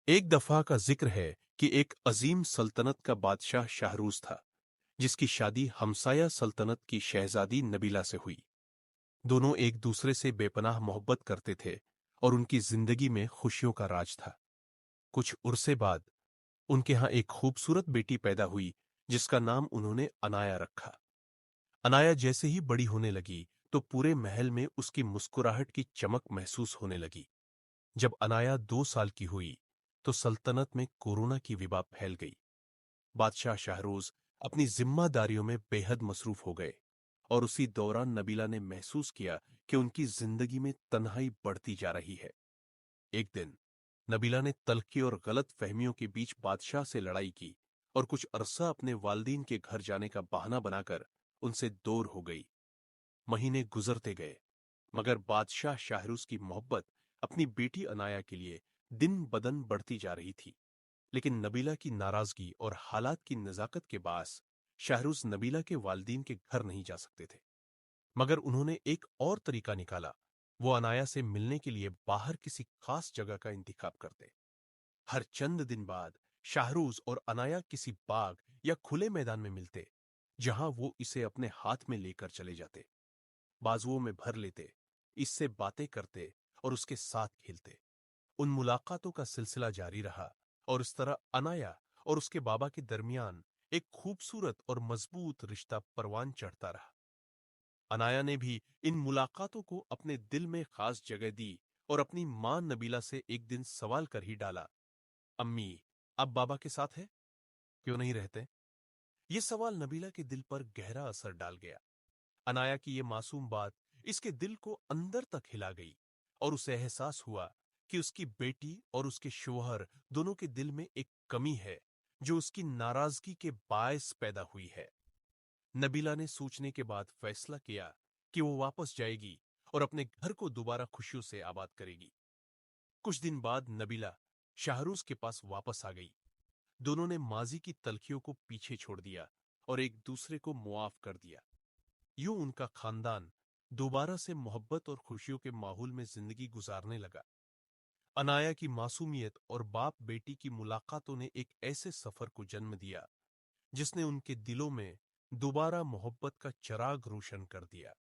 ایک دفعہ کا ذکر ہے کہ ایک عظیم سلطنت کا بادشاہ شاہروز تھا، جس کی شادی ہمسایہ سلطنت کی شہزادی نبیلہ سے ہوئی۔ دونوں ایک دوسرے سے بے پناہ محبت کرتے تھے اور ان کی زندگی میں خوشیوں کا راج تھا۔ کچھ عرصے بعد ان کے ہاں ایک خوبصورت بیٹی پیدا ہوئی جس کا نام انہوں نے انایا رکھا۔ انایا جیسے ہی بڑی ہونے لگی تو پورے محل میں اس کی مسکراہٹ کی چمک محسوس ہونے لگی۔ جب انایا 2 سال کی ہوئی تو سلطنت میں کورونا کی وبا پھیل گئی۔ بادشاہ شاہروز اپنی ذمہ داریوں میں بے حد مصروف ہو گئے اور اسی دوران نبیلہ نے محسوس کیا کہ ان کی زندگی میں تنہائی بڑھتی جا رہی ہے۔ ایک دن نبیلہ نے تلخی اور غلط فہمیوں کے بیچ بادشاہ سے لڑائی کی اور کچھ عرصہ اپنے والدین کے گھر جانے کا بہانہ بنا کر ان سے دور ہو گئی۔ مہینے گزرتے گئے مگر بادشاہ شاہروز کی محبت اپنی بیٹی انایا کے لیے دن بدن بڑھتی جا رہی تھی، لیکن نبیلہ کی ناراضگی اور حالات کی نزاکت کے باعث شاہروز نبیلہ کے والدین کے گھر نہیں جا سکتے تھے۔ مگر انہوں نے ایک اور طریقہ نکالا، وہ انایا سے ملنے کے لیے باہر کسی خاص جگہ کا انتخاب کرتے۔ ہر چند دن بعد شاہروز اور انایا کسی باغ یا کھلے میدان میں ملتے، جہاں وہ اسے اپنے ہاتھ میں لے کر چلے جاتے، بازوؤں میں بھر لیتے، اس سے باتیں کرتے اور اس کے ساتھ کھیلتے۔ ان ملاقاتوں کا سلسلہ جاری رہا اور اس طرح انایا اور اس کے بابا کے درمیان ایک خوبصورت اور مضبوط رشتہ پروان چڑھتا رہا۔ انایا نے بھی ان ملاقاتوں کو اپنے دل میں خاص جگہ دی اور اپنی ماں نبیلہ سے ایک دن سوال کر ہی ڈالا، امی، اب بابا کے ساتھ ہے کیوں نہیں رہتے؟ یہ سوال نبیلہ کے دل پر گہرا اثر ڈال گیا۔ انایا کی یہ معصوم بات اس کے دل کو اندر تک ہلا گئی اور اسے احساس ہوا کہ اس کی بیٹی اور اس کے شوہر دونوں کے دل میں ایک کمی ہے جو اس کی ناراضگی کے باعث پیدا ہوئی ہے۔ نبیلہ نے سوچنے کے بعد فیصلہ کیا کہ وہ واپس جائے گی اور اپنے گھر کو دوبارہ خوشیوں سے آباد کرے گی۔ کچھ دن بعد نبیلہ شاہروز کے پاس واپس آ گئی۔ دونوں نے ماضی کی تلخیوں کو پیچھے چھوڑ دیا اور ایک دوسرے کو معاف کر دیا۔ یوں ان کا خاندان دوبارہ سے محبت اور خوشیوں کے ماحول میں زندگی گزارنے لگا۔ انایا کی معصومیت اور باپ بیٹی کی ملاقاتوں نے ایک ایسے سفر کو جنم دیا جس نے ان کے دلوں میں دوبارہ محبت کا چراغ روشن کر دیا۔